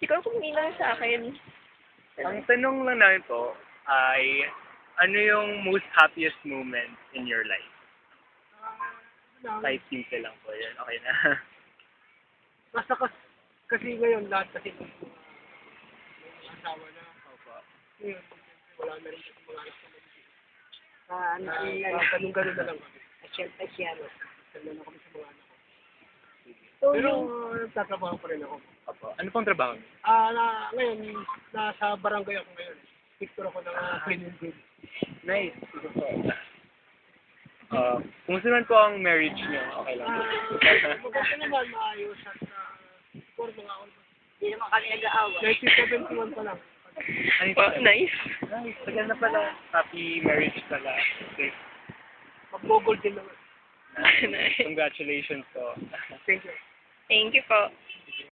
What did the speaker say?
Ikaw kung ninang sa akin. Ang tanong lang namin po ay, ano yung most happiest moment in your life? Kahit simple lang po yun. Okay na. Basta kasi ngayon lahat kasi may asawa na. Opo. Ngayon, wala na rin kasi mga anak na mag-isip. Ganun na lang kami. Ganun na kami sa mga anak ko. Pero nagtatrabaho pa rin ako. Opo. Ano pong trabaho niyo? Ngayon, nasa barangay ako ngayon. Picture ako ng cleaning bill. Nice. Ito po. Kumusta naman po ang marriage niyo? Okay lang po. Maganda naman, maayos at siguro mga Hindi naman kami nag-aawa. 1971 pa lang. Ay, Nice. nice. Tagal na pala. Happy marriage pala. Okay. Magbogol din naman. Nice. Congratulations po. Thank you. Thank you po.